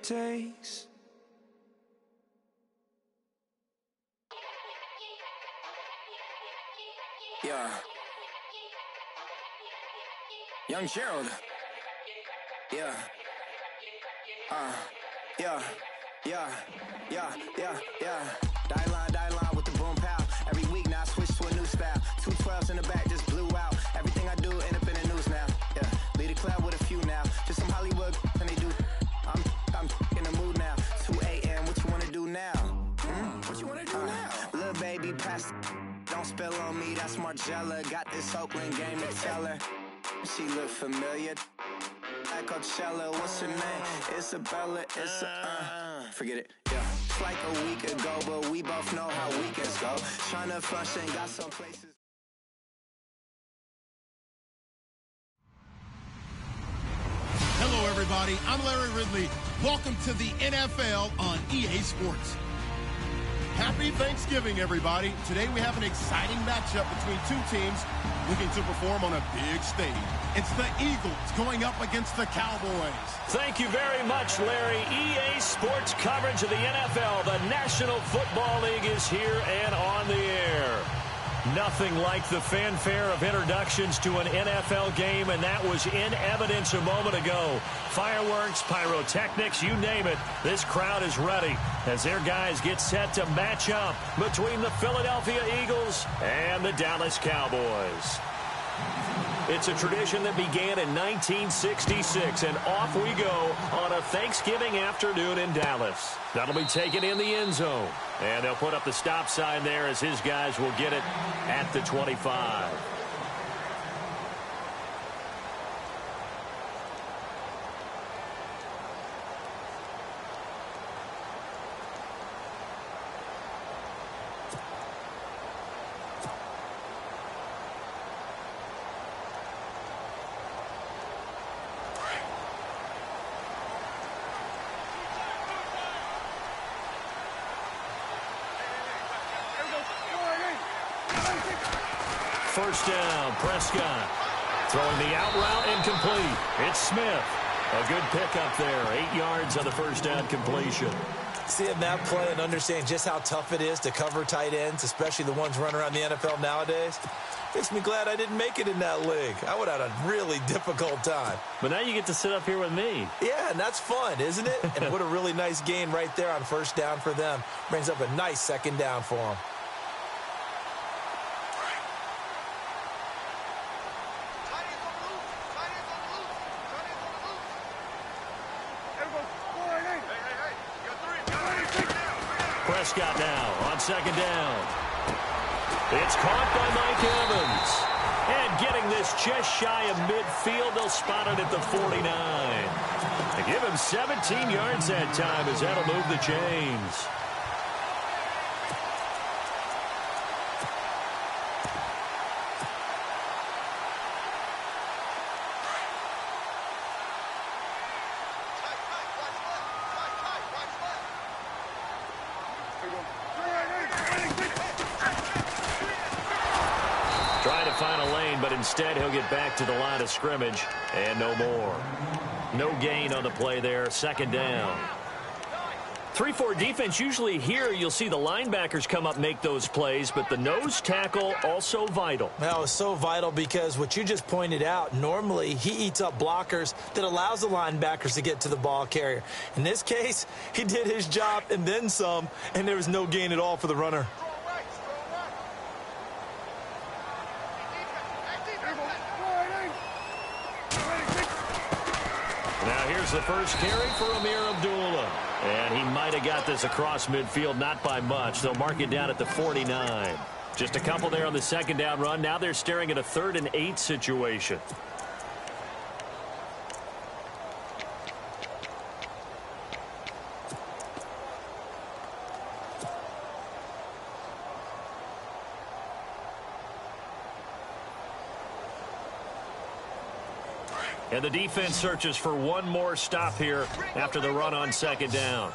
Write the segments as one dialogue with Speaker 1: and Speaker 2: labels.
Speaker 1: takes. Yeah. Young Gerald. Yeah. Yeah. Die line with the boom pow. Every week now I switch to a new style. 212s in the back just blew out. Everything I do end up in the news now. Yeah. Lead a club with a few now. Just some Hollywood and they do. I'm in the mood now. 2 a.m. What you wanna do now? What you wanna do now? Little baby pass. Don't spill on me. That's Margella. Got this Oakland game to tell her. She look familiar. Like Coachella, what's her name? Isabella, forget it, yeah. It's like a week ago, but we both know how weekends go. Tryna function, got some places.
Speaker 2: Hello, everybody. I'm Larry Ridley. Welcome to the NFL on EA Sports. Happy Thanksgiving, everybody. Today we have an exciting matchup between two teams looking to perform on a big stage. It's the Eagles going up against the Cowboys.
Speaker 3: Thank you very much, Larry. EA Sports coverage of the NFL. The National Football League is here and on the air. Nothing like the fanfare of introductions to an NFL game, and that was in evidence a moment ago. Fireworks, pyrotechnics, you name it. This crowd is ready as their guys get set to match up between the Philadelphia Eagles and the Dallas Cowboys. It's a tradition that began in 1966, and off we go on a Thanksgiving afternoon in Dallas. That'll be taken in the end zone, and they'll put up the stop sign there as his guys will get it at the 25. First down, Prescott. Throwing the out route incomplete. It's Smith. A good pickup there. 8 yards on the first down completion.
Speaker 4: Seeing that play and understanding just how tough it is to cover tight ends, especially the ones running around the NFL nowadays, makes me glad I didn't make it in that league. I would have had a really difficult time.
Speaker 3: But now you get to sit up here with me.
Speaker 4: Yeah, and that's fun, isn't it? And what a really nice gain right there on first down for them. Brings up a nice second down for them.
Speaker 3: Prescott now on second down. It's caught by Mike Evans. And getting this just shy of midfield, they'll spot it at the 49. They give him 17 yards that time as that'll move the chains. Instead, he'll get back to the line of scrimmage, and no more. No gain on the play there, second down. 3-4 defense, usually here you'll see the linebackers come up make those plays, but the nose tackle also vital.
Speaker 4: Well, it's so vital because what you just pointed out, normally he eats up blockers that allows the linebackers to get to the ball carrier. In this case, he did his job and then some, and there was no gain at all for the runner.
Speaker 3: The first carry for Amir Abdullah. And he might have got this across midfield, not by much. They'll mark it down at the 49. Just a couple there on the second down run. Now they're staring at a 3rd and 8 situation. And the defense searches for one more stop here after the run on second down.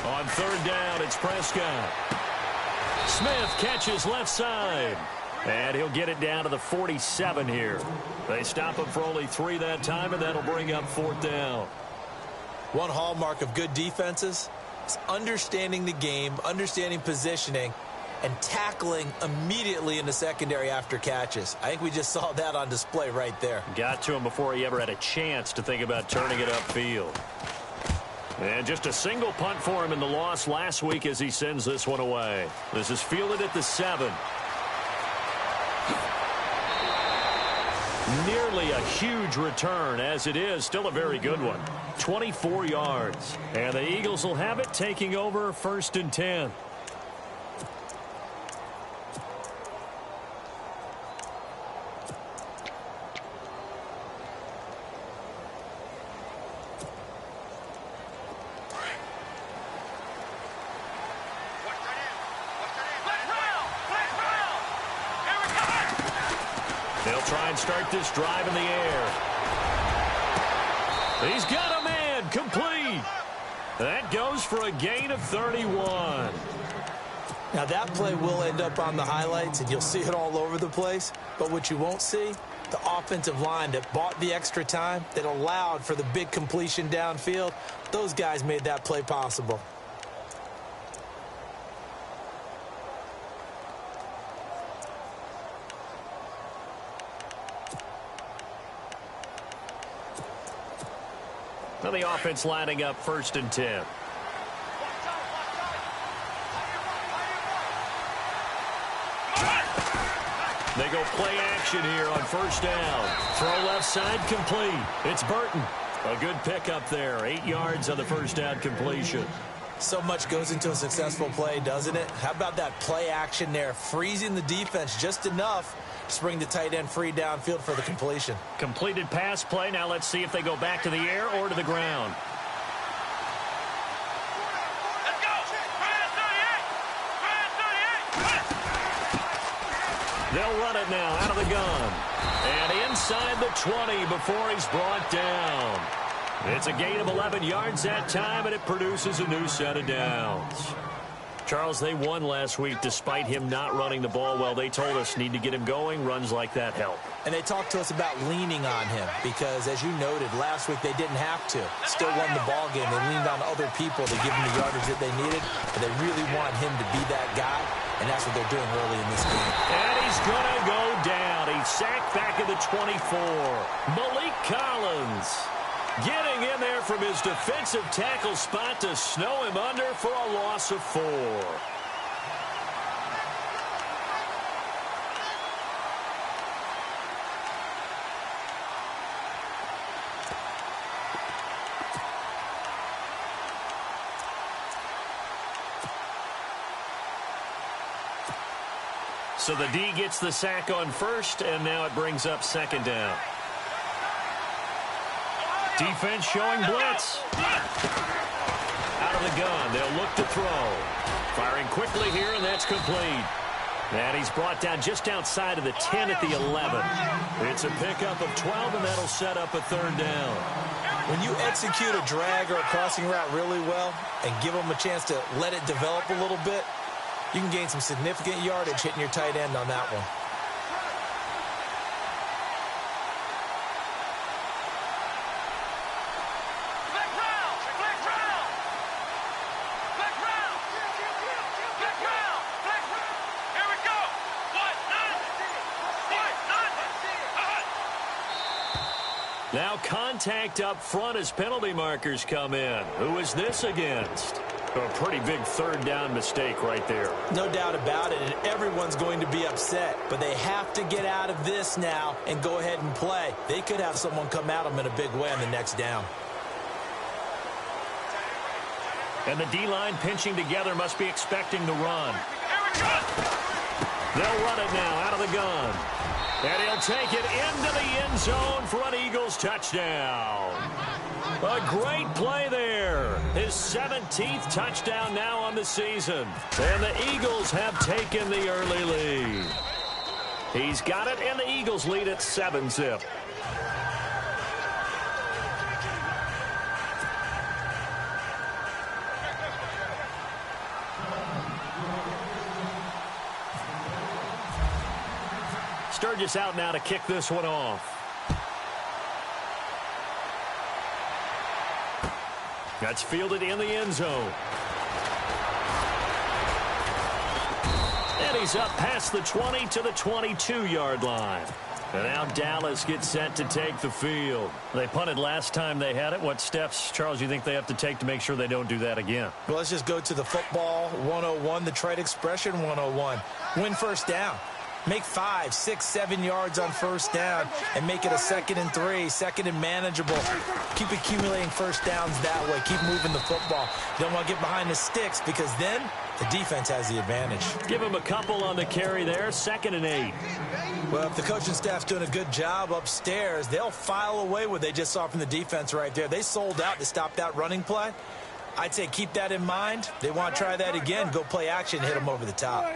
Speaker 3: On third down, it's Prescott. Smith catches left side. And he'll get it down to the 47 here. They stop him for only 3 that time, and that'll bring up 4th down.
Speaker 4: One hallmark of good defenses is understanding the game, understanding positioning, and tackling immediately in the secondary after catches. I think we just saw that on display right there.
Speaker 3: Got to him before he ever had a chance to think about turning it upfield. And just a single punt for him in the loss last week as he sends this one away. This is fielded at the 7. Nearly a huge return, as it is still a very good one. 24 yards. And the Eagles will have it, taking over 1st and 10. They'll try and start this drive in the air. He's got a man, complete. That goes for a gain of 31.
Speaker 4: Now that play will end up on the highlights, and you'll see it all over the place. But what you won't see, the offensive line that bought the extra time, that allowed for the big completion downfield, those guys made that play possible.
Speaker 3: Now the offense lining up 1st and 10. They go play action here on 1st down. Throw left side, complete. It's Burton. A good pickup there. 8 yards on the 1st down completion.
Speaker 4: So much goes into a successful play, doesn't it? How about that play action there, freezing the defense just enough to bring the tight end free downfield for the completion.
Speaker 3: Completed pass play. Now let's see if they go back to the air or to the ground.
Speaker 5: Let's go.
Speaker 3: They'll run it now out of the gun. And inside the 20 before he's brought down. It's a gain of 11 yards that time, and it produces a new set of downs. Charles, they won last week despite him not running the ball well. They told us need to get him going. Runs like that help.
Speaker 4: And they talked to us about leaning on him because, as you noted, last week they didn't have to. Still won the ball game. They leaned on other people to give them the yardage that they needed, but they really want him to be that guy, and that's what they're doing early in this game.
Speaker 3: And he's going to go down. He's sacked back at the 24. Malik Collins getting in there from his defensive tackle spot to snow him under for a loss of 4. So the D gets the sack on 1st, and now it brings up 2nd down. Defense showing blitz. Out of the gun. They'll look to throw. Firing quickly here, and that's complete. And he's brought down just outside of the 10 at the 11. It's a pickup of 12, and that'll set up a 3rd down.
Speaker 4: When you execute a drag or a crossing route really well and give them a chance to let it develop a little bit, you can gain some significant yardage hitting your tight end on that one.
Speaker 3: Now contact up front as penalty markers come in. Who is this against? A pretty big 3rd down mistake right there.
Speaker 4: No doubt about it, and everyone's going to be upset. But they have to get out of this now and go ahead and play. They could have someone come at them in a big way on the next down.
Speaker 3: And the D-line pinching together must be expecting the run. They'll run it now out of the gun. And he'll take it into the end zone for an Eagles touchdown. A great play there. His 17th touchdown now on the season. And the Eagles have taken the early lead. He's got it, and the Eagles lead at 7-zip. Sturgis out now to kick this one off. That's fielded in the end zone. And he's up past the 20 to the 22-yard line. And now Dallas gets set to take the field. They punted last time they had it. What steps, Charles, you think they have to take to make sure they don't do that again?
Speaker 4: Well, let's just go to the football 101, the trade expression 101. Win first down. Make 5, 6, 7 yards on first down and make it a 2nd and 3, 2nd and manageable. Keep accumulating first downs that way. Keep moving the football. You don't want to get behind the sticks because then the defense has the advantage.
Speaker 3: Give him a couple on the carry there, 2nd and 8.
Speaker 4: Well, if the coaching staff's doing a good job upstairs, they'll file away what they just saw from the defense right there. They sold out to stop that running play. I'd say keep that in mind. They want to try that again. Go play action, hit them over the top.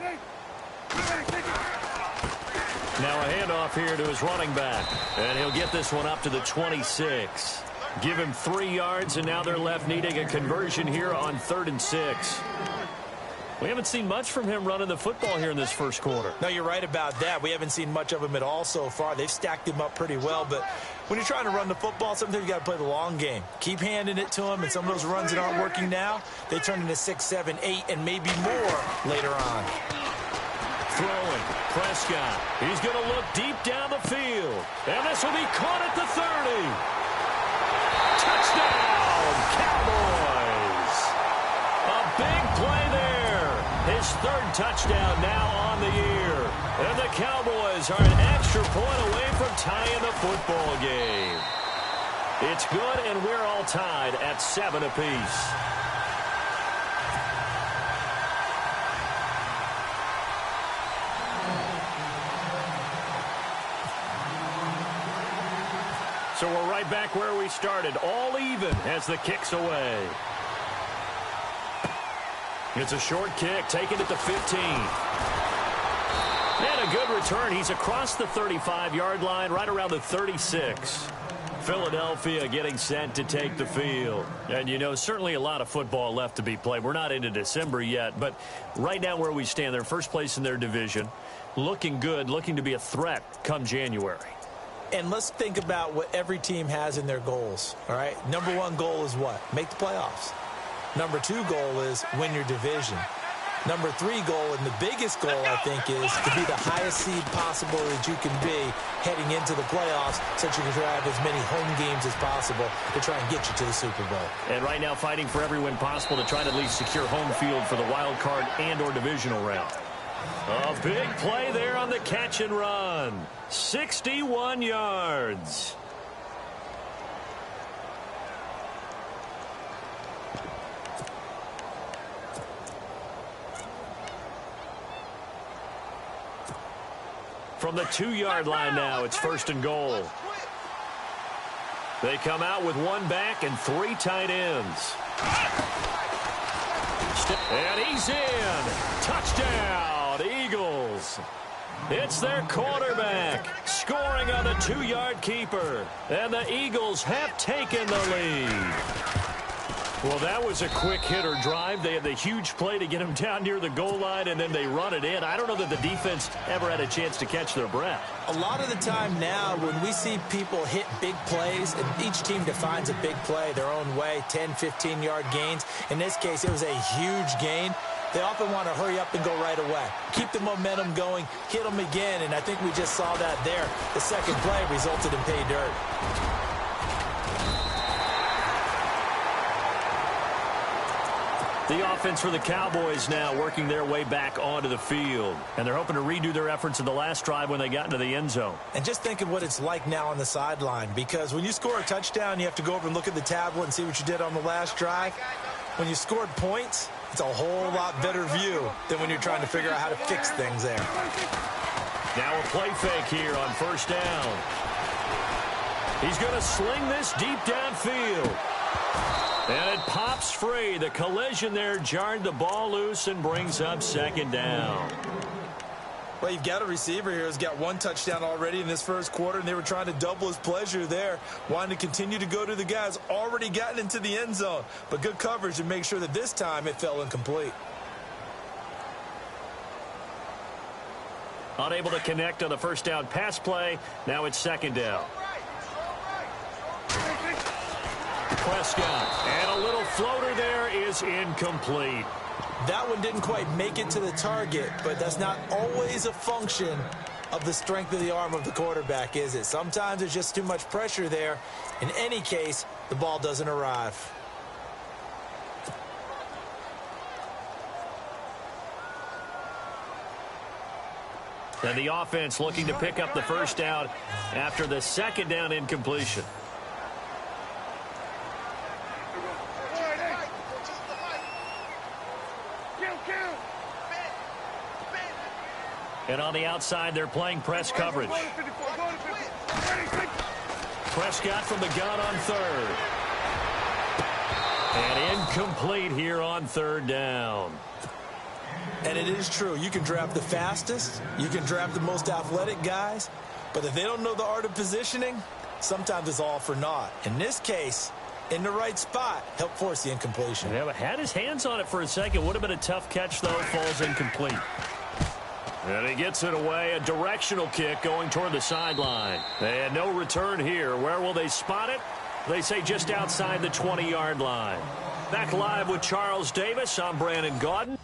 Speaker 3: Now a handoff here to his running back. And he'll get this one up to the 26. Give him 3 yards, and now they're left needing a conversion here on 3rd and 6. We haven't seen much from him running the football here in this first quarter.
Speaker 4: No, you're right about that. We haven't seen much of him at all so far. They've stacked him up pretty well, but when you're trying to run the football, sometimes you got to play the long game. Keep handing it to him, and some of those runs that aren't working now, they turn into 6, 7, 8, and maybe more later on.
Speaker 3: Throwing, Prescott. He's going to look deep down the field. And this will be caught at the 30. Touchdown, Cowboys. A big play there. His 3rd touchdown now on the year. And the Cowboys are an extra point away from tying the football game. It's good, and we're all tied at 7 apiece. So we're right back where we started, all even as the kick's away. It's a short kick, taken at the 15. And a good return. He's across the 35-yard line, right around the 36. Philadelphia getting set to take the field. And, you know, certainly a lot of football left to be played. We're not into December yet, but right now where we stand, they're first place in their division. Looking good, looking to be a threat come January.
Speaker 4: And let's think about what every team has in their goals, all right? Number 1 goal is what? Make the playoffs. Number 2 goal is win your division. Number 3 goal, and the biggest goal, I think, is to be the highest seed possible that you can be heading into the playoffs so that you can have as many home games as possible to try and get you to the Super Bowl.
Speaker 3: And right now fighting for every win possible to try to at least secure home field for the wild card and or divisional round. A big play there on the catch and run. 61 yards. From the 2-yard line now, it's 1st and goal. They come out with 1 back and 3 tight ends. And he's in. Touchdown, Eagles. It's their quarterback scoring on the 2-yard keeper. And the Eagles have taken the lead. Well, that was a quick hitter drive. They had the huge play to get him down near the goal line, and then they run it in. I don't know that the defense ever had a chance to catch their breath.
Speaker 4: A lot of the time now when we see people hit big plays, and each team defines a big play their own way, 10, 15-yard gains. In this case, it was a huge gain. They often want to hurry up and go right away. Keep the momentum going, hit them again, and I think we just saw that there. The second play resulted in pay dirt.
Speaker 3: The offense for the Cowboys now working their way back onto the field. And they're hoping to redo their efforts in the last drive when they got into the end zone.
Speaker 4: And just think of what it's like now on the sideline, because when you score a touchdown, you have to go over and look at the tablet and see what you did on the last drive. When you scored points, it's a whole lot better view than when you're trying to figure out how to fix things there.
Speaker 3: Now a play fake here on 1st down. He's going to sling this deep downfield. And it pops free. The collision there jarred the ball loose and brings up 2nd down.
Speaker 4: Well, you've got a receiver here who's got 1 touchdown already in this first quarter, and they were trying to double his pleasure there, wanting to continue to go to the guys already gotten into the end zone. But good coverage to make sure that this time it fell incomplete.
Speaker 3: Unable to connect on the first down pass play. Now it's second down. Prescott, and a little floater there is incomplete.
Speaker 4: That one didn't quite make it to the target, but that's not always a function of the strength of the arm of the quarterback, is it? Sometimes there's just too much pressure there. In any case, the ball doesn't arrive.
Speaker 3: And the offense looking to pick up the first down after the second down incompletion. And on the outside, they're playing press coverage. Prescott from the gun on third. And incomplete here on third down.
Speaker 4: And it is true. You can draft the fastest. You can draft the most athletic guys. But if they don't know the art of positioning, sometimes it's all for naught. In this case, in the right spot, helped force the incompletion.
Speaker 3: Yeah, but had his hands on it for a second. Would have been a tough catch, though. Falls incomplete. And he gets it away. A directional kick going toward the sideline. And no return here. Where will they spot it? They say just outside the 20-yard line. Back live with Charles Davis. I'm Brandon Gaudin.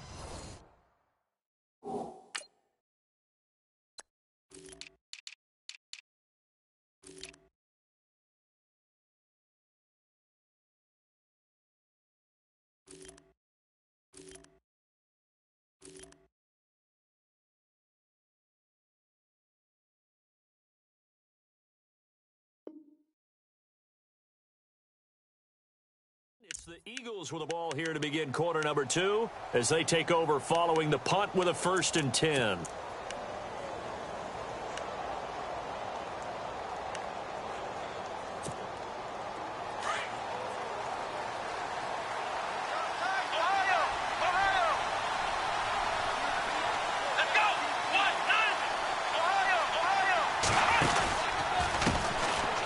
Speaker 3: It's the Eagles with the ball here to begin quarter number 2 as they take over following the punt with a 1st and 10.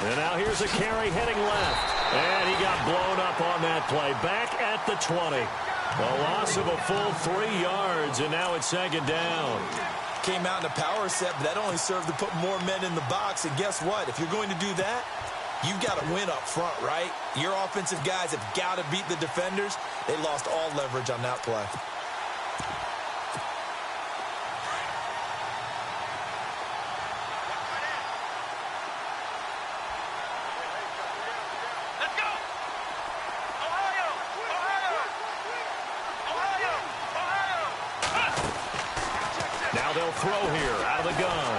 Speaker 3: And now here's a carry heading left. And he got blown up on that play. Back at the 20. A loss of a full 3 yards, and now it's second down.
Speaker 4: Came out in a power set, but that only served to put more men in the box. And guess what? If you're going to do that, you've got to win up front, right? Your offensive guys have got to beat the defenders. They lost all leverage on that play.
Speaker 3: They'll throw here out of the gun.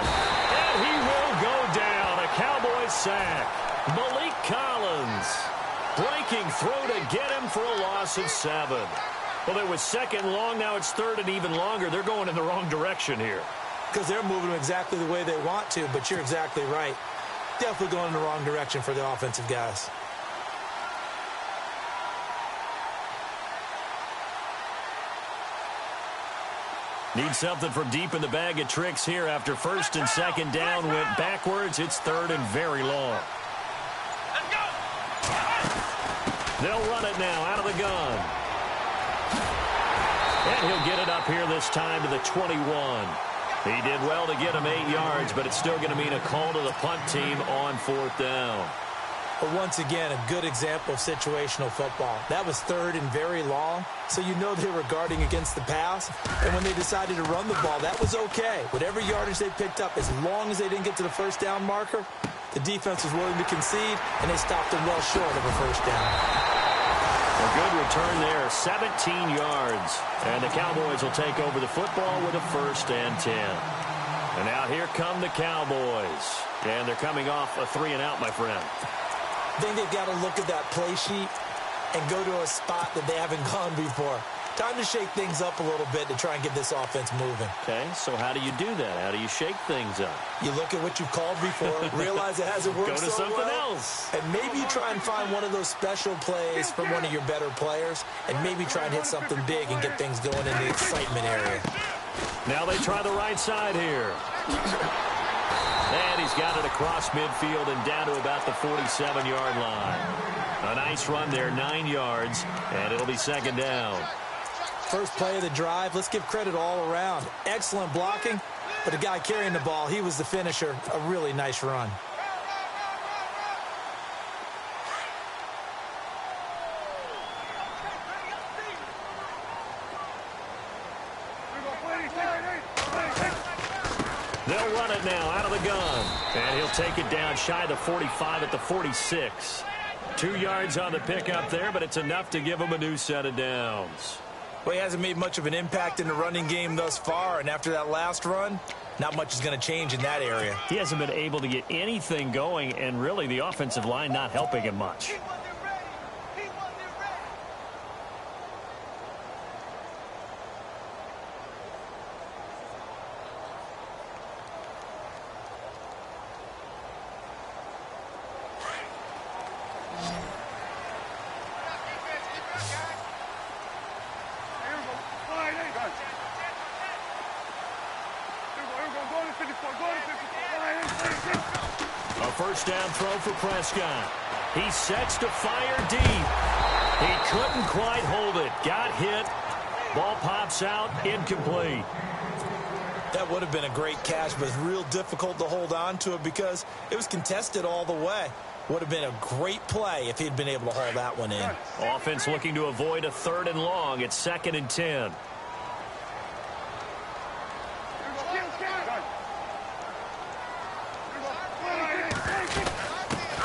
Speaker 3: And he will go down. A Cowboys sack. Malik Collins breaking through to get him for a loss of 7. Well, it was second long. Now it's third and even longer. They're going in the wrong direction here.
Speaker 4: Because they're moving exactly the way they want to, but you're exactly right. Definitely going in the wrong direction for the offensive guys.
Speaker 3: Need something from deep in the bag of tricks here after 1st and 2nd down went backwards. It's 3rd and very long. Let's go. They'll run it now out of the gun. And he'll get it up here this time to the 21. He did well to get him 8 yards, but it's still going to mean a call to the punt team on 4th down.
Speaker 4: But once again, a good example of situational football. That was 3rd and very long, so you know they were guarding against the pass. And when they decided to run the ball, that was okay. Whatever yardage they picked up, as long as they didn't get to the 1st down marker, the defense was willing to concede, and they stopped them well short of a 1st down.
Speaker 3: A good return there, 17 yards. And the Cowboys will take over the football with a 1st and 10. And now here come the Cowboys. And they're coming off a 3-and-out, my friend.
Speaker 4: I think they've got to look at that play sheet and go to a spot that they haven't gone before. Time to shake things up a little bit to try and get this offense moving.
Speaker 3: Okay, so how do you do that? How do you shake things up?
Speaker 4: You look at what you've called before, realize it hasn't worked
Speaker 3: so well. Go to something else.
Speaker 4: And maybe you try and find one of those special plays from one of your better players, and maybe try and hit something big and get things going in the excitement area.
Speaker 3: Now they try the right side here. And he's got it across midfield and down to about the 47-yard line. A nice run there, 9 yards, and it'll be second down.
Speaker 4: First play of the drive, let's give credit all around. Excellent blocking, but the guy carrying the ball, he was the finisher. A really nice run.
Speaker 3: They'll run it now out of the gun. And he'll take it down shy of the 45 at the 46. 2 yards on the pickup there, but it's enough to give him a new set of downs.
Speaker 4: Well, he hasn't made much of an impact in the running game thus far, and after that last run, not much is going to change in that area.
Speaker 3: He hasn't been able to get anything going, and really the offensive line not helping him much. A first down throw for Prescott. He sets to fire deep. He couldn't quite hold it. Got hit. Ball pops out. Incomplete.
Speaker 4: That would have been a great catch, but it's real difficult to hold on to it because it was contested all the way. Would have been a great play if he'd been able to haul that one in.
Speaker 3: Offense looking to avoid a 3rd and long. It's 2nd and 10.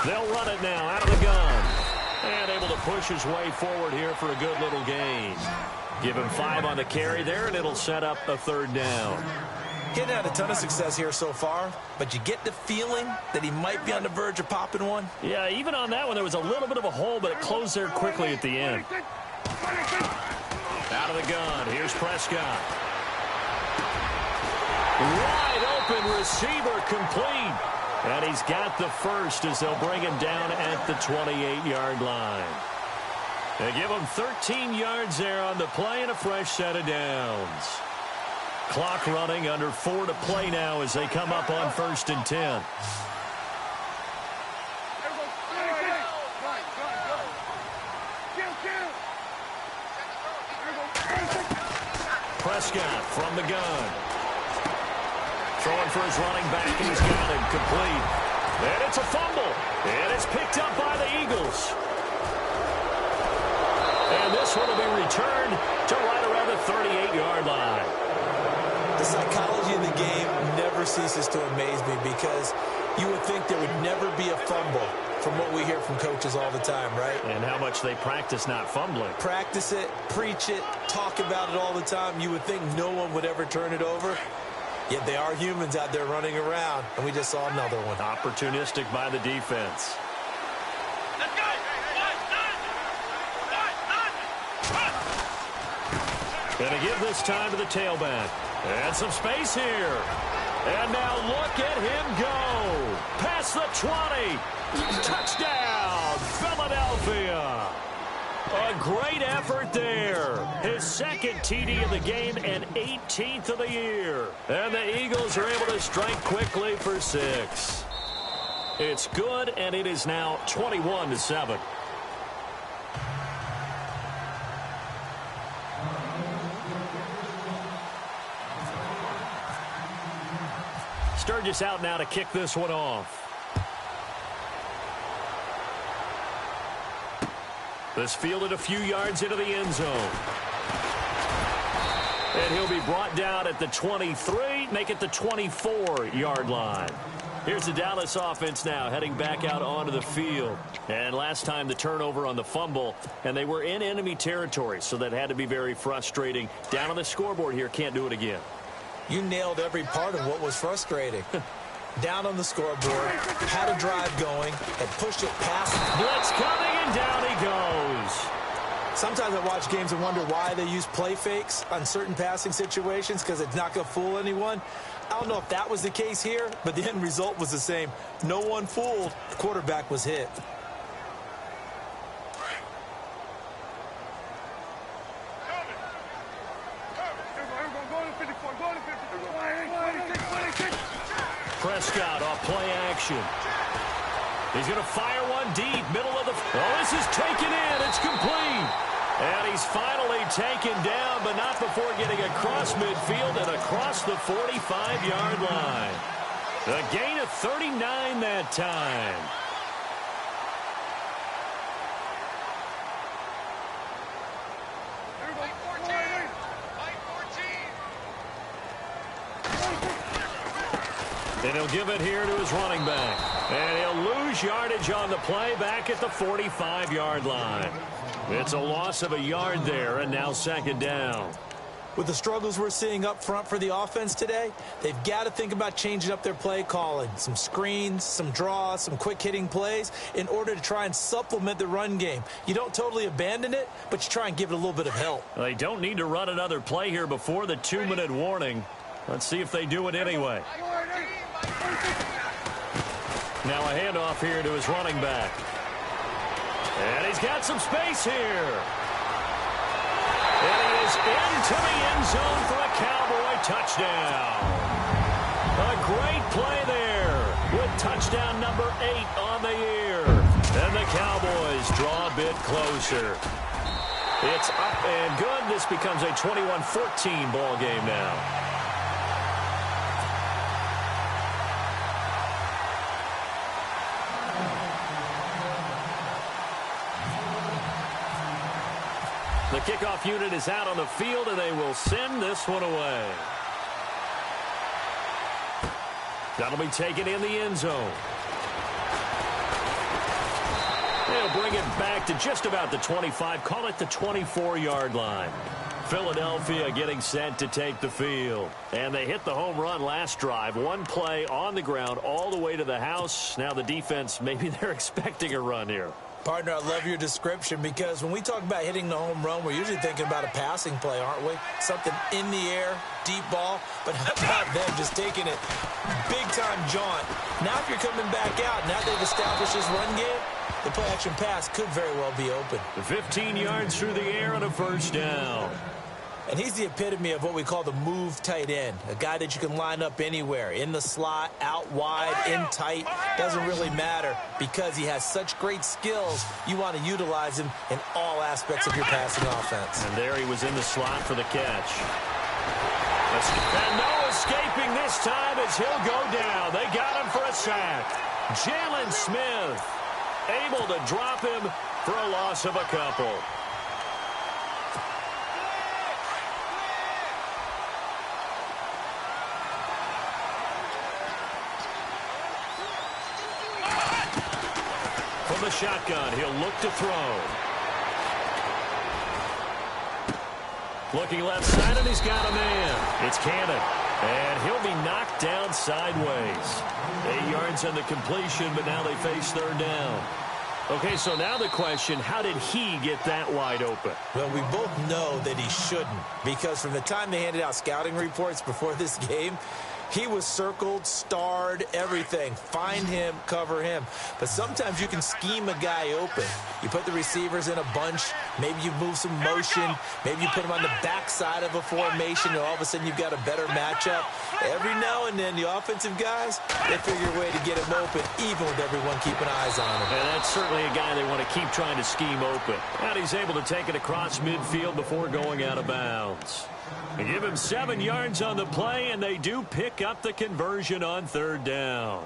Speaker 3: They'll run it now out of the gun. And able to push his way forward here for a good little gain. Give him 5 on the carry there, and it'll set up a 3rd down.
Speaker 4: He hadn't had a ton of success here so far, but you get the feeling that he might be on the verge of popping one.
Speaker 3: Yeah, even on that one, there was a little bit of a hole, but it closed there quickly at the end. Out of the gun, here's Prescott. Wide open receiver complete. And he's got the first as they'll bring him down at the 28-yard line. They give him 13 yards there on the play and a fresh set of downs. Clock running, under 4 to play now as they come up on 1st and 10. Prescott from the gun. Throwing for his running back, and he's got him complete. And it's a fumble. And it's picked up by the Eagles. And this one will be returned to right around the 38-yard line.
Speaker 4: The psychology of the game never ceases to amaze me because you would think there would never be a fumble from what we hear from coaches all the time, right?
Speaker 3: And how much they practice not fumbling.
Speaker 4: Practice it, preach it, talk about it all the time. You would think no one would ever turn it over. Yet they are humans out there running around, and we just saw another one.
Speaker 3: Opportunistic by the defense.
Speaker 5: Let's go!
Speaker 3: Gonna give this time to the tailback. And some space here. And now look at him go. Past the 20. Touchdown, Philadelphia. A great effort there. His 2nd TD of the game and 18th of the year. And the Eagles are able to strike quickly for 6. It's good, and it is now 21-7. Sturgis out now to kick this one off. This fielded a few yards into the end zone. And he'll be brought down at the 23, make it the 24-yard line. Here's the Dallas offense now heading back out onto the field. And last time the turnover on the fumble, and they were in enemy territory, so that had to be very frustrating. Down on the scoreboard here, can't do it again.
Speaker 4: You nailed every part of what was frustrating. Down on the scoreboard, had a drive going, and pushed it past.
Speaker 3: Blitz coming, and down he goes.
Speaker 4: Sometimes I watch games and wonder why they use play fakes on certain passing situations because it's not going to fool anyone. I don't know if that was the case here, but the end result was the same. No one fooled. The quarterback was hit.
Speaker 3: Prescott off play action. He's going to fire one deep, middle of the... Oh, this is taken in. It's complete. And he's finally taken down, but not before getting across midfield and across the 45-yard line. A gain of 39 that time. And he'll give it here to his running back. And he'll lose yardage on the play back at the 45-yard line. It's a loss of a yard there, and now second down.
Speaker 4: With the struggles we're seeing up front for the offense today, they've got to think about changing up their play calling. Some screens, some draws, some quick-hitting plays in order to try and supplement the run game. You don't totally abandon it, but you try and give it a little bit of help.
Speaker 3: They don't need to run another play here before the 2-minute warning. Let's see if they do it anyway. Now a handoff here to his running back. And he's got some space here. And he is into the end zone for a Cowboy touchdown. A great play there with touchdown number 8 on the year. And the Cowboys draw a bit closer. It's up and good. This becomes a 21-14 ball game now. The kickoff unit is out on the field, and they will send this one away. That'll be taken in the end zone. They'll bring it back to just about the 25, call it the 24-yard line. Philadelphia getting set to take the field. And they hit the home run last drive. One play on the ground all the way to the house. Now the defense, maybe they're expecting a run here.
Speaker 4: Partner, I love your description because when we talk about hitting the home run, we're usually thinking about a passing play, aren't we? Something in the air, deep ball. But how about them just taking it big-time jaunt? Now if you're coming back out, now they've established this run game, the play-action pass could very well be open.
Speaker 3: 15 yards through the air and a first down.
Speaker 4: And he's the epitome of what we call the move tight end, a guy that you can line up anywhere, in the slot, out wide, in tight. Doesn't really matter because he has such great skills. You want to utilize him in all aspects of your passing offense.
Speaker 3: And there he was in the slot for the catch. And no escaping this time as he'll go down. They got him for a sack. Jalen Smith able to drop him for a loss of a couple. From the shotgun, he'll look to throw. Looking left side, and he's got a man. It's Cannon. And he'll be knocked down sideways. 8 yards on the completion, but now they face third down. Okay, so now the question, how did he get that wide open?
Speaker 4: Well, we both know that he shouldn't, because from the time they handed out scouting reports before this game, he was circled, starred, everything. Find him, cover him. But sometimes you can scheme a guy open. You put the receivers in a bunch. Maybe you move some motion. Maybe you put him on the backside of a formation, and all of a sudden you've got a better matchup. Every now and then, the offensive guys, they figure a way to get him open, even with everyone keeping eyes on him.
Speaker 3: And that's certainly a guy they want to keep trying to scheme open. And he's able to take it across midfield before going out of bounds. They give him 7 yards on the play, and they do pick up the conversion on third down.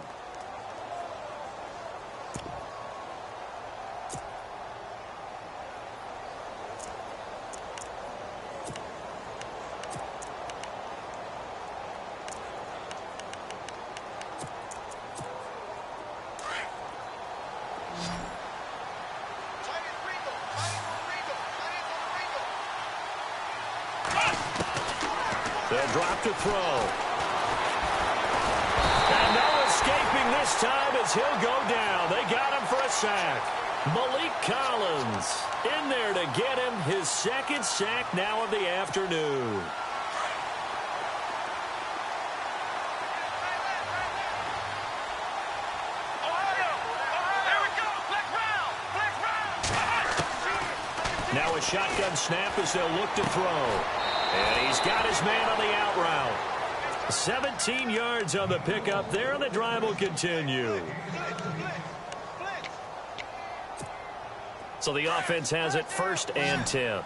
Speaker 3: They'll drop to throw. And no escaping this time as he'll go down. They got him for a sack. Malik Collins in there to get him his second sack now of the afternoon. Now a shotgun snap as they'll look to throw. And he's got his man on the out route. 17 yards on the pickup there, and the drive will continue. So the offense has it 1st and 10.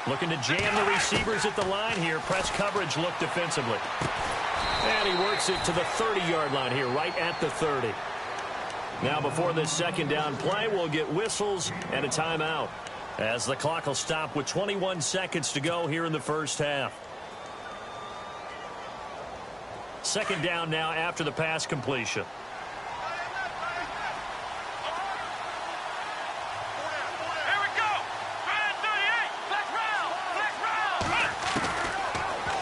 Speaker 3: Looking to jam the receivers at the line here. Press coverage look defensively. And he works it to the 30-yard line here, right at the 30. Now before this second down play, we'll get whistles and a timeout, as the clock will stop with 21 seconds to go here in the first half. Second down now after the pass completion.
Speaker 5: Here we go.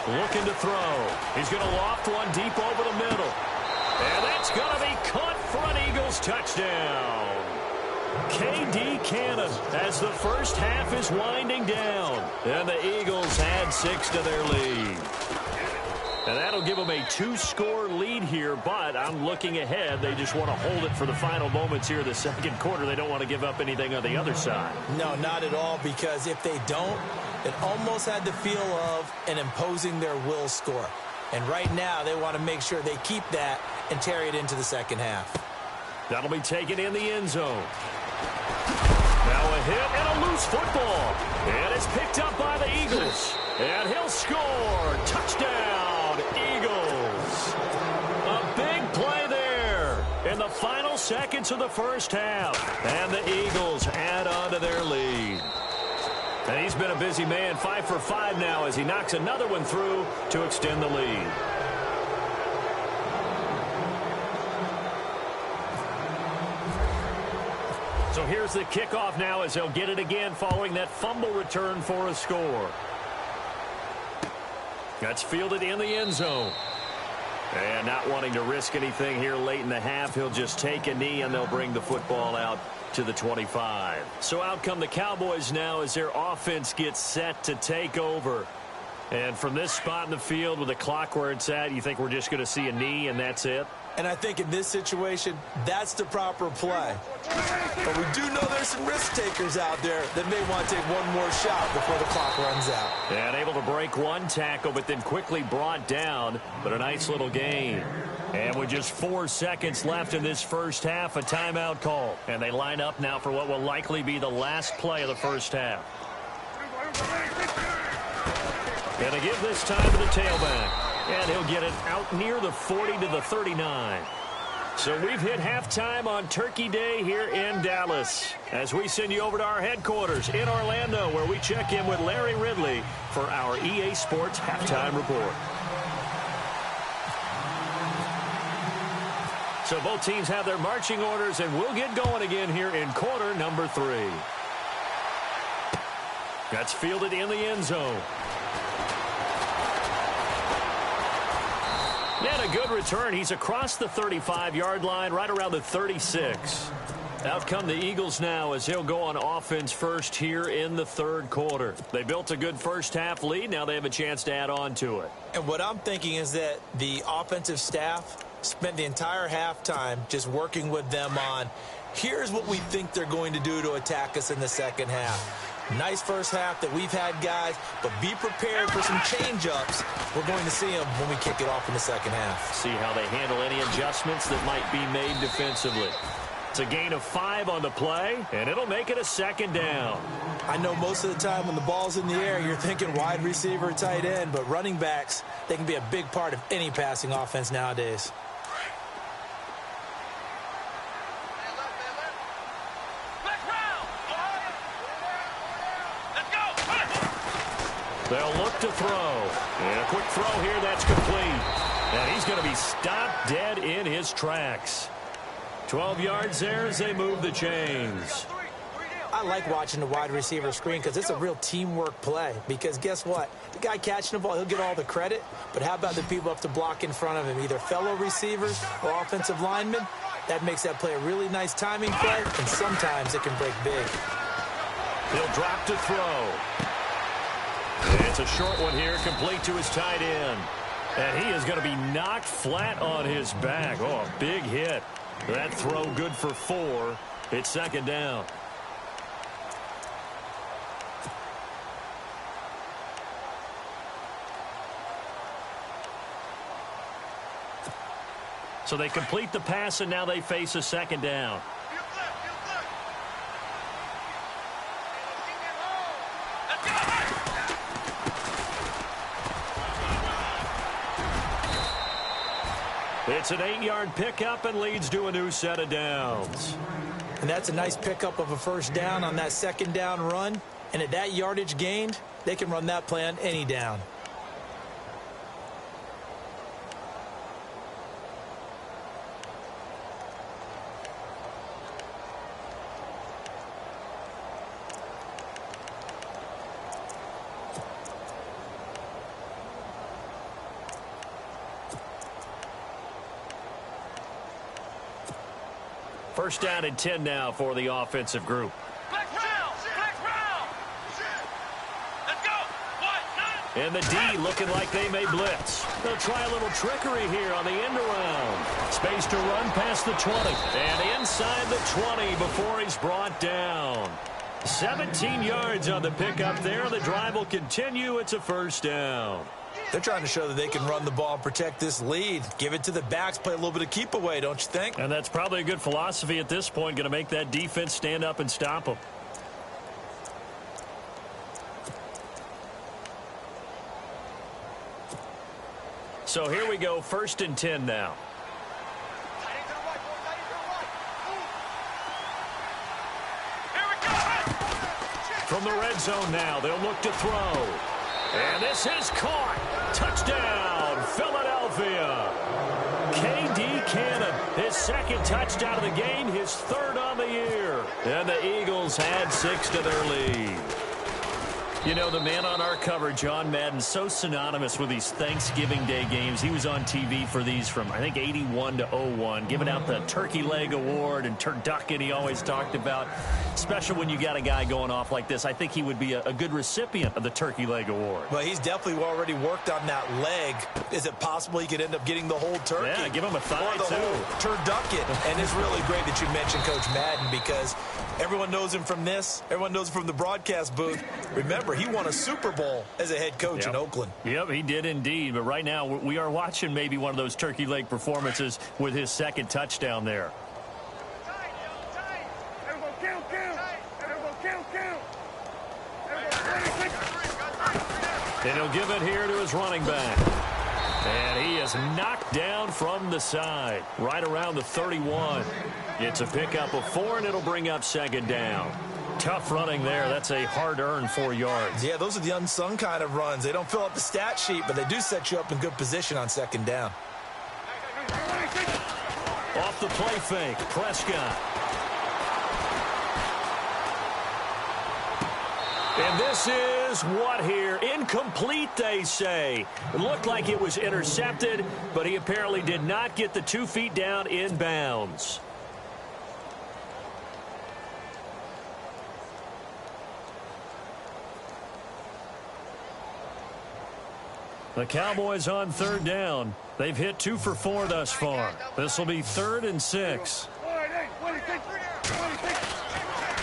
Speaker 5: 38.
Speaker 3: Looking to throw. He's going to loft one deep over the middle. And that's going to be caught for an Eagles touchdown. K.D. Cannon as the first half is winding down. And the Eagles add 6 to their lead. And that'll give them a 2-score lead here, but I'm looking ahead. They just want to hold it for the final moments here in the second quarter. They don't want to give up anything on the other side.
Speaker 4: No, not at all, because if they don't, it almost had the feel of an imposing their will score. And right now, they want to make sure they keep that and carry it into the second half.
Speaker 3: That'll be taken in the end zone. Now a hit and a loose football. And it's picked up by the Eagles. And he'll score. Touchdown, Eagles. A big play there in the final seconds of the first half. And the Eagles add on to their lead. And he's been a busy man, 5 for 5 now as he knocks another one through to extend the lead. So here's the kickoff now as they'll get it again following that fumble return for a score. That's fielded in the end zone. And not wanting to risk anything here late in the half, he'll just take a knee and they'll bring the football out to the 25. So out come the Cowboys now as their offense gets set to take over. And from this spot in the field with the clock where it's at, you think we're just going to see a knee and that's it?
Speaker 4: And I think in this situation, that's the proper play. But we do know there's some risk takers out there that may want to take one more shot before the clock runs out.
Speaker 3: And able to break one tackle, but then quickly brought down. But a nice little gain. And with just 4 seconds left in this first half, a timeout call. And they line up now for what will likely be the last play of the first half. And they give this time to the tailback. And he'll get it out near the 40 to the 39. So we've hit halftime on Turkey Day here in Dallas as we send you over to our headquarters in Orlando where we check in with Larry Ridley for our EA Sports Halftime Report. So both teams have their marching orders and we'll get going again here in quarter number 3. That's fielded in the end zone. And a good return. He's across the 35-yard line, right around the 36. Out come the Eagles now as he'll go on offense first here in the third quarter. They built a good first-half lead. Now they have a chance to add on to it.
Speaker 4: And what I'm thinking is that the offensive staff spent the entire halftime just working with them on, here's what we think they're going to do to attack us in the second half. Nice first half that we've had, guys, but be prepared for some change-ups. We're going to see them when we kick it off in the second half.
Speaker 3: See how they handle any adjustments that might be made defensively. It's a gain of 5 on the play, and it'll make it a second down.
Speaker 4: I know most of the time when the ball's in the air, you're thinking wide receiver, tight end, but running backs, they can be a big part of any passing offense nowadays.
Speaker 3: They'll look to throw. And a quick throw here, that's complete. And he's going to be stopped dead in his tracks. 12 yards there as they move the chains.
Speaker 4: I like watching the wide receiver screen because it's a real teamwork play. Because guess what? The guy catching the ball, he'll get all the credit. But how about the people up to block in front of him, either fellow receivers or offensive linemen? That makes that play a really nice timing play, and sometimes it can break big.
Speaker 3: He'll drop to throw. It's a short one here, complete to his tight end. And he is going to be knocked flat on his back. Oh, a big hit. That throw good for 4. It's second down. So they complete the pass, and now they face a second down. It's an 8-yard pickup and leads to a new set of downs.
Speaker 4: And that's a nice pickup of a first down on that second down run. And at that yardage gained, they can run that play on any down.
Speaker 3: First down and 10 now for the offensive group.
Speaker 5: Flex round. Let's go. What?
Speaker 3: And the D looking like they may blitz. They'll try a little trickery here on the end around. Space to run past the 20. And inside the 20 before he's brought down. 17 yards on the pickup there. The drive will continue. It's a first down.
Speaker 4: They're trying to show that they can run the ball and protect this lead. Give it to the backs, play a little bit of keep away, don't you think?
Speaker 3: And that's probably a good philosophy at this point, going to make that defense stand up and stop them. So here we go, first and 10 now. From the red zone now, they'll look to throw. And this is caught. Touchdown, Philadelphia. K.D. Cannon, his second touchdown of the game, his third on the year. And the Eagles add 6 to their lead. You know, the man on our cover, John Madden, so synonymous with these Thanksgiving Day games. He was on TV for these from, I think, 81 to 01, giving out the Turkey Leg Award and turducken he always talked about. Special when you got a guy going off like this. I think he would be a good recipient of the Turkey Leg Award.
Speaker 4: Well, he's definitely already worked on that leg. Is it possible he could end up getting the whole turkey?
Speaker 3: Yeah, give him a thigh,
Speaker 4: or the whole turducken. And it's really great that you mentioned Coach Madden because everyone knows him from this. Everyone knows him from the broadcast booth. Remember, he won a Super Bowl as a head coach in Oakland.
Speaker 3: Yep, he did indeed. But right now, we are watching maybe one of those turkey leg performances with his second touchdown there. And he'll give it here to his running back. And he is knocked down from the side, right around the 31. It's a pickup of 4, and it'll bring up second down. Tough running there. That's a hard-earned 4 yards.
Speaker 4: Yeah, those are the unsung kind of runs. They don't fill up the stat sheet, but they do set you up in good position on second down.
Speaker 3: Off the play fake, Prescott. And this is what here? Incomplete, they say. It looked like it was intercepted, but he apparently did not get the 2 feet down in bounds. The Cowboys on third down. They've hit 2 for 4 thus far. This will be 3rd and 6.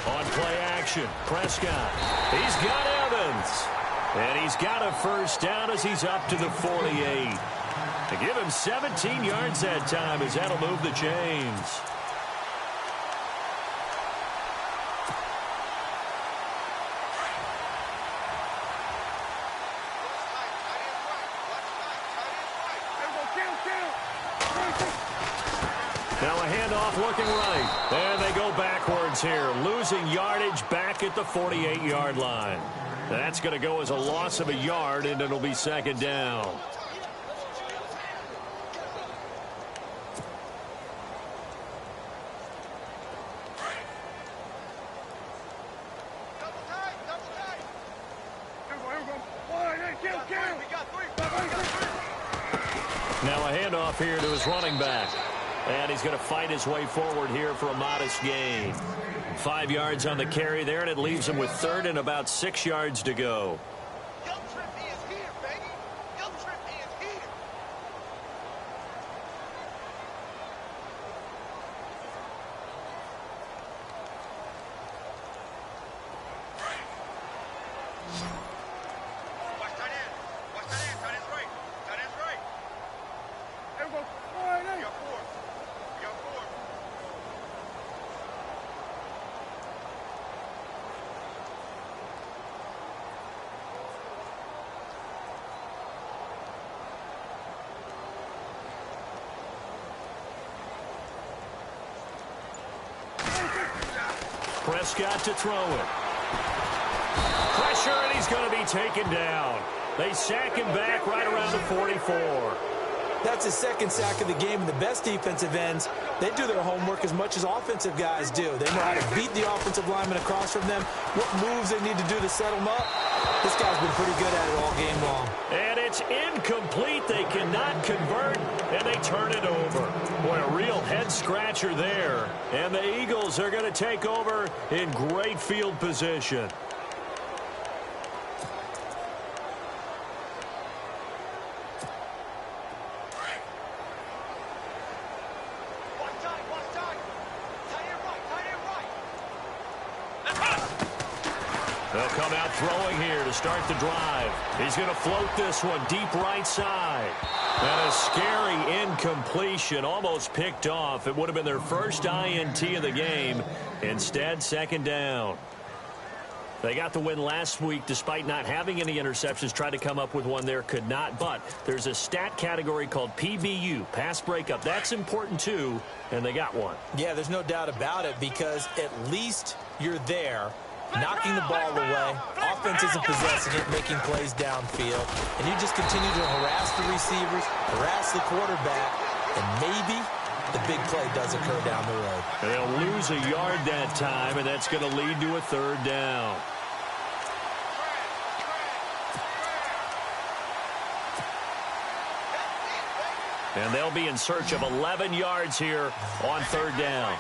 Speaker 3: On play action, Prescott. He's got Evans. And he's got a first down as he's up to the 48. To give him 17 yards that time as that'll move the chains. Now a handoff looking right. And they go backwards here. Losing yardage back at the 48-yard line. That's going to go as a loss of a yard, and it'll be second down. Now a handoff here to his running back. And he's going to fight his way forward here for a modest gain. 5 yards on the carry there, and it leaves him with 3rd and about 6 yards to go. Prescott to throw it. Pressure, and he's going to be taken down. They sack him back right around the 44.
Speaker 4: That's his second sack of the game, and the best defensive ends, they do their homework as much as offensive guys do. They know how to beat the offensive lineman across from them, what moves they need to do to set them up. This guy's been pretty good at it all game long.
Speaker 3: And it's incomplete. They cannot convert, and they turn it over. Boy, a real head-scratcher there. And the Eagles are going to take over in great field position. They'll come out throwing here to start the drive. He's going to float this one deep right side. And a scary incompletion, almost picked off. It would have been their first INT of the game. Instead, second down. They got the win last week despite not having any interceptions. Tried to come up with one there, could not. But there's a stat category called PBU, pass breakup. That's important too, and they got one.
Speaker 4: Yeah, there's no doubt about it because at least you're there, knocking the ball away. Offense isn't possessing it, making plays downfield. And you just continue to harass the receivers, harass the quarterback, and maybe the big play does occur down the road.
Speaker 3: And they'll lose a yard that time, and that's going to lead to a third down. And they'll be in search of 11 yards here on third down.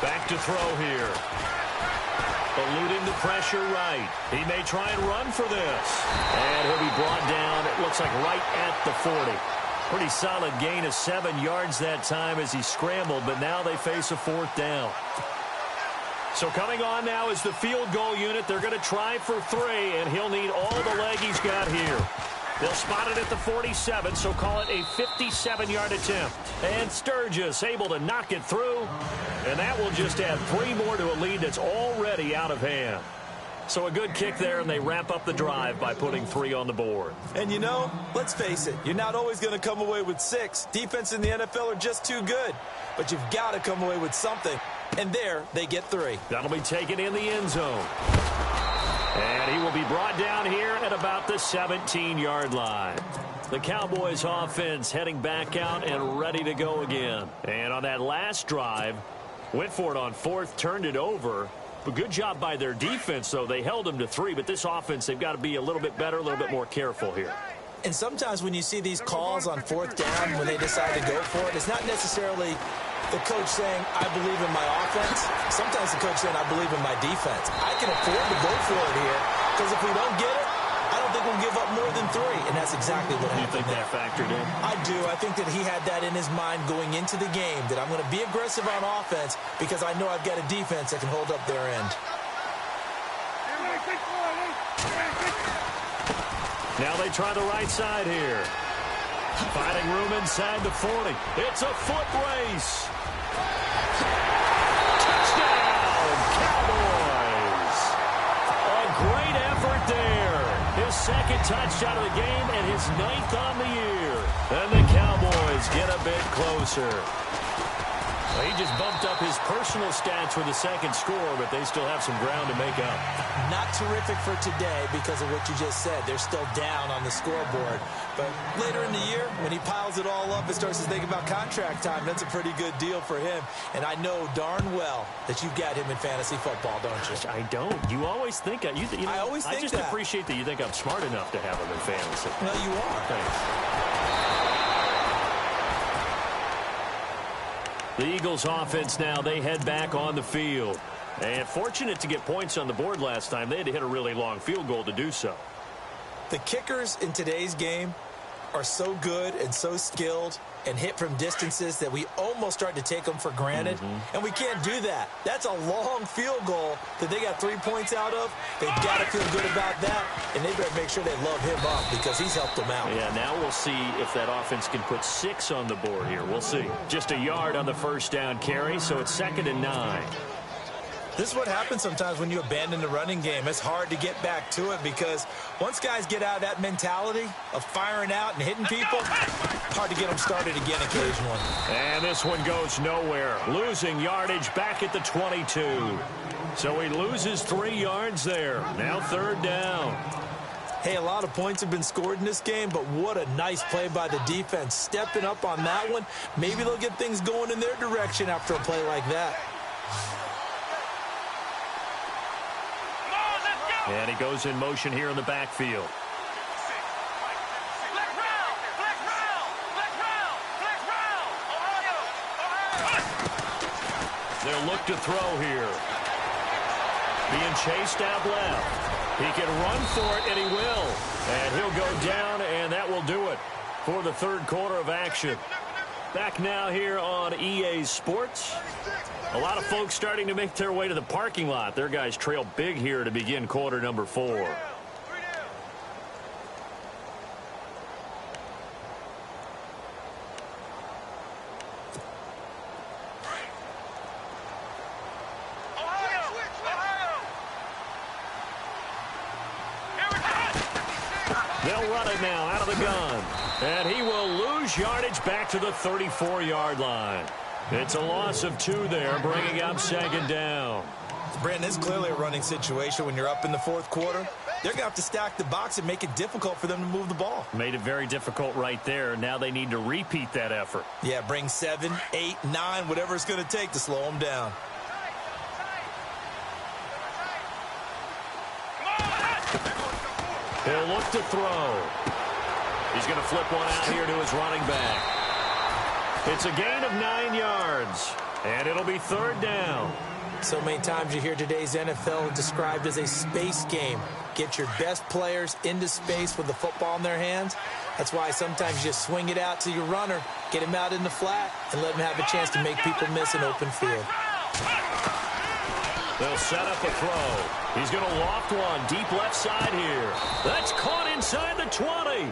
Speaker 3: Back to throw here. Eluding the pressure right. He may try and run for this. And he'll be brought down, it looks like right at the 40. Pretty solid gain of 7 yards that time as he scrambled, but now they face a fourth down. So coming on now is the field goal unit. They're going to try for 3, and he'll need all the leg he's got here. They'll spot it at the 47, so call it a 57-yard attempt. And Sturgis able to knock it through. And that will just add 3 more to a lead that's already out of hand. So a good kick there, and they wrap up the drive by putting 3 on the board.
Speaker 4: And you know, let's face it, you're not always going to come away with 6. Defense in the NFL are just too good. But you've got to come away with something. And there, they get 3.
Speaker 3: That'll be taken in the end zone. And he will be brought down here at about the 17-yard line. The Cowboys offense heading back out and ready to go again. And on that last drive, went for it on 4th, turned it over. But good job by their defense, though. They held them to 3, but this offense, they've got to be a little bit better, a little bit more careful here.
Speaker 4: And sometimes when you see these calls on 4th down, when they decide to go for it, it's not necessarily the coach saying, I believe in my offense. Sometimes the coach saying, I believe in my defense. I can afford to go for it here, because if we don't get it, I don't think we'll give up more than 3. And that's exactly what happened.
Speaker 3: You think that factored in?
Speaker 4: I do. I think that he had that in his mind going into the game, that I'm going to be aggressive on offense because I know I've got a defense that can hold up their end.
Speaker 3: Now they try the right side here. Finding room inside the 40. It's a foot race. Touchdown, Cowboys. A great effort there. His second touchdown of the game and his 9th on the year. And the Cowboys get a bit closer. Well, he just bumped up his personal stats for the second score, but they still have some ground to make up.
Speaker 4: Not terrific for today because of what you just said. They're still down on the scoreboard. But later in the year, when he piles it all up and starts to think about contract time, that's a pretty good deal for him. And I know darn well that you've got him in fantasy football, don't you?
Speaker 3: I don't. You always think I
Speaker 4: always think
Speaker 3: I just appreciate that you think I'm smart enough to have him in fantasy.
Speaker 4: Well, you are.
Speaker 3: Thanks. The Eagles offense now, they head back on the field. And fortunate to get points on the board last time. They had to hit a really long field goal to do so.
Speaker 4: The kickers in today's game are so good and so skilled and hit from distances that we almost start to take them for granted. And we can't do that. That's a long field goal that they got 3 points out of. They've got to feel good about that, and they better make sure they love him up because he's helped them out.
Speaker 3: Yeah, now we'll see if that offense can put 6 on the board here. We'll see. Just a yard on the first down carry, so it's 2nd and 9.
Speaker 4: This is what happens sometimes when you abandon the running game. It's hard to get back to it because once guys get out of that mentality of firing out and hitting people, hard to get them started again occasionally.
Speaker 3: And this one goes nowhere. Losing yardage back at the 22. So he loses 3 yards there. Now 3rd down.
Speaker 4: Hey, a lot of points have been scored in this game, but what a nice play by the defense. Stepping up on that one, maybe they'll get things going in their direction after a play like that.
Speaker 3: And he goes in motion here in the backfield. They'll look to throw here. Being chased out left. He can run for it, and he will. And he'll go down, and that will do it for the 3rd quarter of action. Back now here on EA Sports. A lot of folks starting to make their way to the parking lot. Their guys trail big here to begin quarter number 4. They'll run it now out of the gun. And he will lose yardage back to the 34-yard line. It's a loss of 2 there, bringing up 2nd down.
Speaker 4: Brandon, this is clearly a running situation when you're up in the 4th quarter. They're going to have to stack the box and make it difficult for them to move the ball.
Speaker 3: Made it very difficult right there. Now they need to repeat that effort.
Speaker 4: Yeah, bring 7, 8, 9, whatever it's going to take to slow them down.
Speaker 3: He'll look to throw. He's going to flip one out here to his running back. It's a gain of 9 yards, and it'll be 3rd down.
Speaker 4: So many times you hear today's NFL described as a space game. Get your best players into space with the football in their hands. That's why sometimes you just swing it out to your runner, get him out in the flat, and let him have a chance to make people miss an open field.
Speaker 3: They'll set up a throw. He's going to loft one deep left side here. That's caught inside the 20.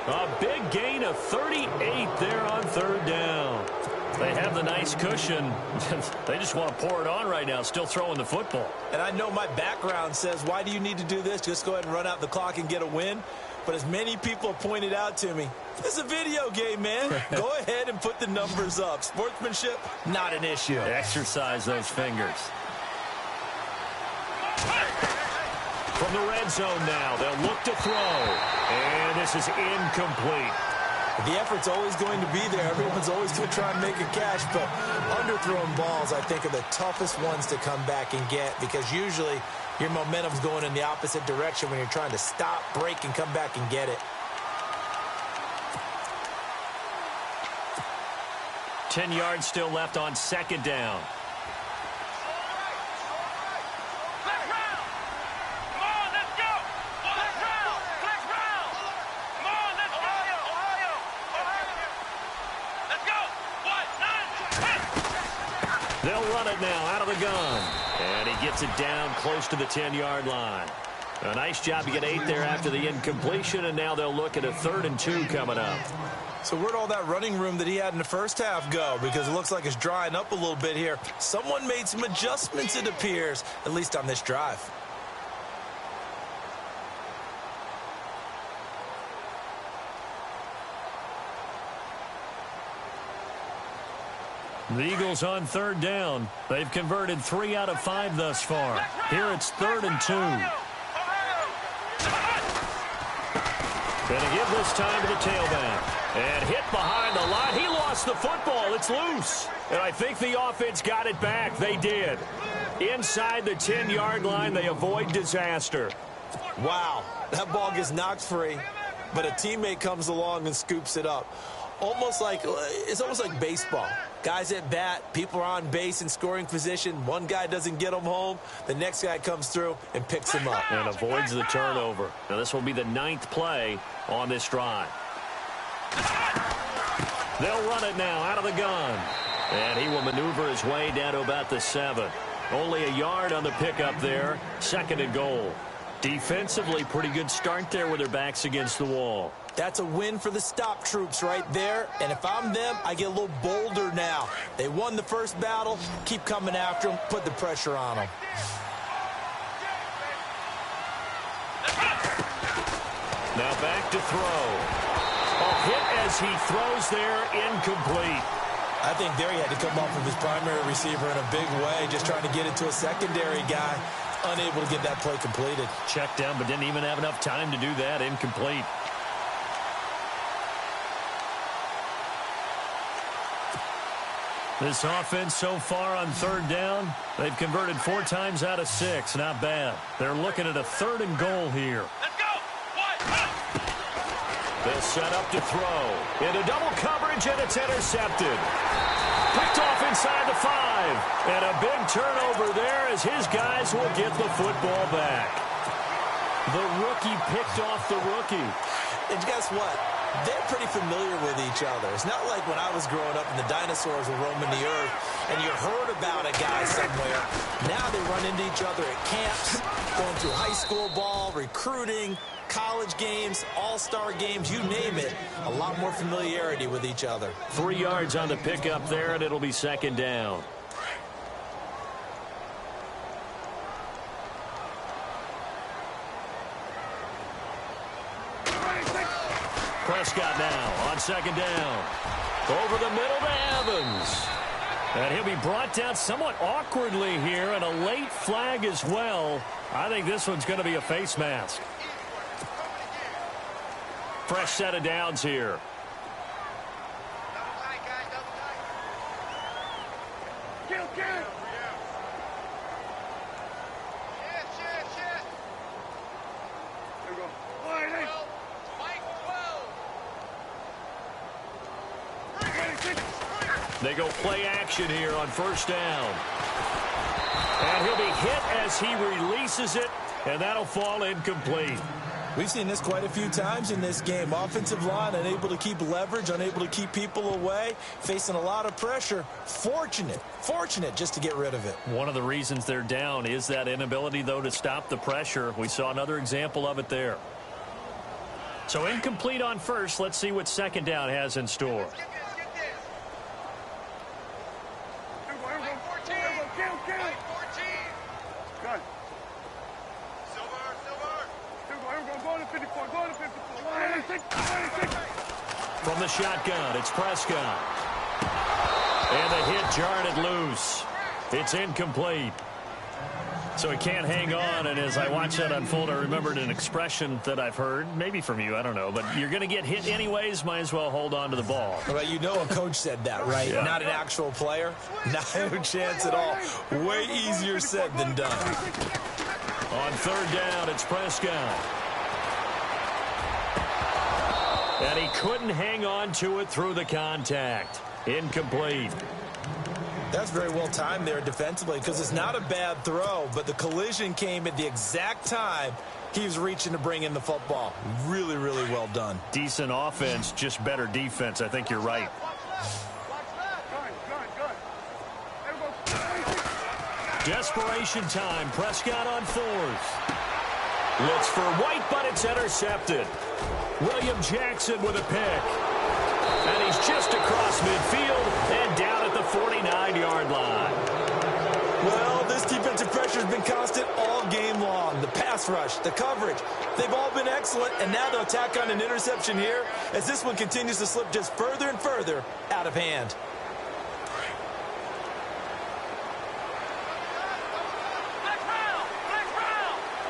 Speaker 3: A big gain of 38 there on 3rd down. They have the nice cushion. They just want to pour it on right now, still throwing the football.
Speaker 4: And I know my background says, why do you need to do this? Just go ahead and run out the clock and get a win. But as many people have pointed out to me, this is a video game, man. Go ahead and put the numbers up. Sportsmanship, not an issue.
Speaker 3: Exercise those fingers. From the red zone now, they'll look to throw. And this is incomplete.
Speaker 4: The effort's always going to be there. Everyone's always going to try and make a catch, but underthrown balls, I think, are the toughest ones to come back and get because usually your momentum's going in the opposite direction when you're trying to stop, break, and come back and get it.
Speaker 3: 10 yards still left on 2nd down. They'll run it now out of the gun. And he gets it down close to the 10-yard line. A nice job to get 8 there after the incompletion, and now they'll look at a 3rd and 2 coming up.
Speaker 4: So where'd all that running room that he had in the first half go? Because it looks like it's drying up a little bit here. Someone made some adjustments, it appears, at least on this drive.
Speaker 3: The Eagles on 3rd down. They've converted 3 out of 5 thus far. Here it's 3rd and 2. Going to give this time to the tailback. And hit behind the line. He lost the football. It's loose. And I think the offense got it back. They did. Inside the 10-yard line, they avoid disaster.
Speaker 4: Wow, that ball gets knocked free, but a teammate comes along and scoops it up. It's almost like baseball. Guys at bat, people are on base in scoring position. One guy doesn't get them home. The next guy comes through and picks him up.
Speaker 3: And avoids the turnover. Now this will be the 9th play on this drive. They'll run it now out of the gun. And he will maneuver his way down to about the 7. Only a yard on the pickup there. 2nd and goal. Defensively, pretty good start there with their backs against the wall.
Speaker 4: That's a win for the stop troops right there. And if I'm them, I get a little bolder now. They won the first battle. Keep coming after them. Put the pressure on them.
Speaker 3: Now back to throw. A hit as he throws there, incomplete.
Speaker 4: I think there he had to come off of his primary receiver in a big way, just trying to get it to a secondary guy. Unable to get that play completed.
Speaker 3: Checked down, but didn't even have enough time to do that. Incomplete. This offense so far on third down, they've converted 4 times out of 6. Not bad. They're looking at a 3rd and goal here.
Speaker 5: Let's go.
Speaker 3: They'll set up to throw. Into double coverage, and it's intercepted. Picked off inside the 5. And a big turnover there as his guys will get the football back. The rookie picked off the rookie.
Speaker 4: And guess what? They're pretty familiar with each other. It's not like when I was growing up and the dinosaurs were roaming the earth and you heard about a guy somewhere. Now they run into each other at camps, going through high school ball, recruiting, college games, all-star games, you name it. A lot more familiarity with each other.
Speaker 3: 3 yards on the pickup there, and it'll be 2nd down. Prescott now on 2nd down. Over the middle to Evans. And he'll be brought down somewhat awkwardly here, and a late flag as well. I think this one's going to be a face mask. Fresh set of downs here. They go play action here on 1st down. And he'll be hit as he releases it, and that'll fall incomplete.
Speaker 4: We've seen this quite a few times in this game. Offensive line unable to keep leverage, unable to keep people away, facing a lot of pressure. Fortunate just to get rid of it.
Speaker 3: One of the reasons they're down is that inability, though, to stop the pressure. We saw another example of it there. So incomplete on 1st. Let's see what 2nd down has in store. From the shotgun, it's Prescott. And the hit jarred it loose. It's incomplete. So he can't hang on, and as I watch that unfold, I remembered an expression that I've heard, maybe from you, I don't know, but you're going to get hit anyways, might as well hold on to the ball.
Speaker 4: Well, you know a coach said that, right?
Speaker 3: Yeah.
Speaker 4: Not an actual player. No chance at all. Way easier said than done.
Speaker 3: On 3rd down, it's Prescott. And he couldn't hang on to it through the contact. Incomplete.
Speaker 4: That's very well timed there defensively because it's not a bad throw, but the collision came at the exact time he was reaching to bring in the football. Really, really well done.
Speaker 3: Decent offense, just better defense. I think you're right. Desperation time. Prescott on 4th. Looks for White, but it's intercepted. William Jackson with a pick. And he's just across midfield and down at the 49-yard line.
Speaker 4: Well, this defensive pressure has been constant all game long. The pass rush, the coverage, they've all been excellent, and now they'll tack on an interception here as this one continues to slip just further and further out of hand.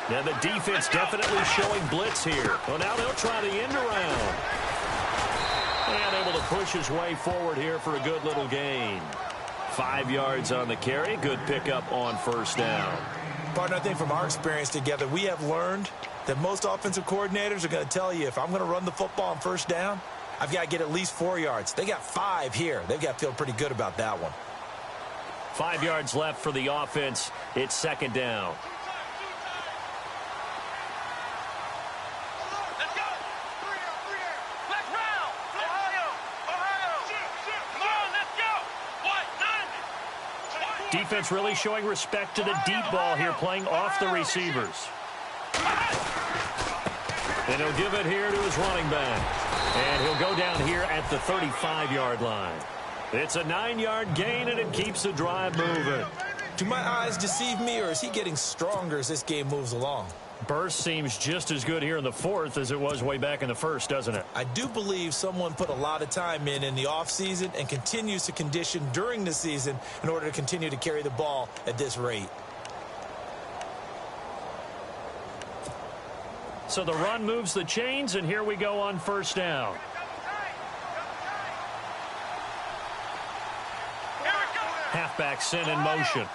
Speaker 3: And the defense definitely showing blitz here. Well, now they'll try the end around. And able to push his way forward here for a good little gain. 5 yards on the carry. Good pickup on 1st down.
Speaker 4: Partner, I think from our experience together, we have learned that most offensive coordinators are going to tell you if I'm going to run the football on 1st down, I've got to get at least 4 yards. They got 5 here. They've got to feel pretty good about that one.
Speaker 3: 5 yards left for the offense. It's 2nd down. Defense really showing respect to the deep ball here, playing off the receivers. And he'll give it here to his running back. And he'll go down here at the 35-yard line. It's a 9-yard gain, and it keeps the drive moving.
Speaker 4: Do my eyes deceive me, or is he getting stronger as this game moves along?
Speaker 3: Burst seems just as good here in the fourth as it was way back in the first, doesn't it?
Speaker 4: I do believe someone put a lot of time in the offseason and continues to condition during the season in order to continue to carry the ball at this rate.
Speaker 3: So the run moves the chains, and here we go on first down. Halfback sent in motion.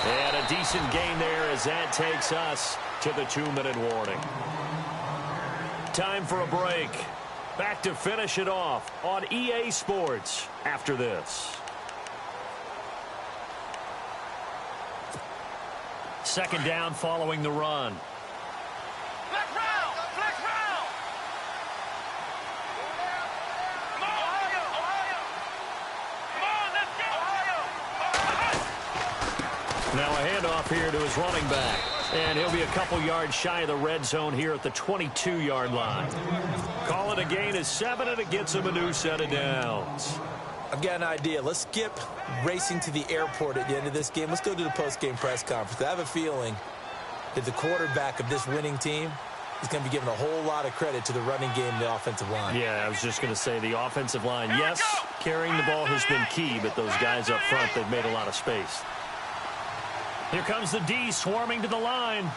Speaker 3: And a decent gain there as that takes us to the 2-minute warning. Time for a break. Back to finish it off on EA Sports after this. Second down following the run.
Speaker 5: Flex round! Flex round! Come on, Ohio! Ohio! Come on, let's go! Ohio!
Speaker 3: Now a handoff here to his running back. And he'll be a couple yards shy of the red zone here at the 22-yard line. Call it a gain of 7, and it gets him a new set of downs.
Speaker 4: I've got an idea. Let's skip racing to the airport at the end of this game. Let's go to the post-game press conference. I have a feeling that the quarterback of this winning team is going to be given a whole lot of credit to the running game and the offensive line.
Speaker 3: Yeah, I was just going to say the offensive line, yes, carrying the ball has been key, but those guys up front, they've made a lot of space. Here comes the D swarming to the line.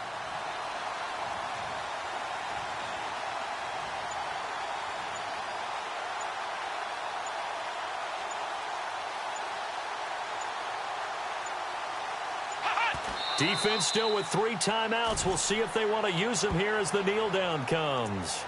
Speaker 3: Defense still with 3 timeouts. We'll see if they want to use them here as the kneel down comes.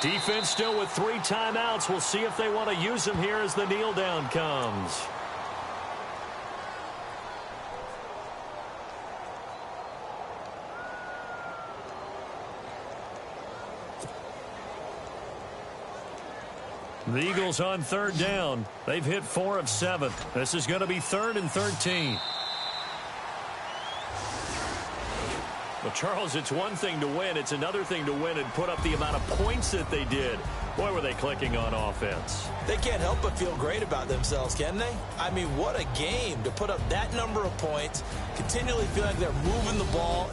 Speaker 3: Defense still with 3 timeouts. We'll see if they want to use them here as the kneel down comes. The Eagles on 3rd down. They've hit 4 of 7. This is going to be 3rd and 13. Well, Charles, it's one thing to win. It's another thing to win and put up the amount of points that they did. Boy, were they clicking on offense.
Speaker 4: They can't help but feel great about themselves, can they? I mean, what a game to put up that number of points, continually feel like they're moving the ball.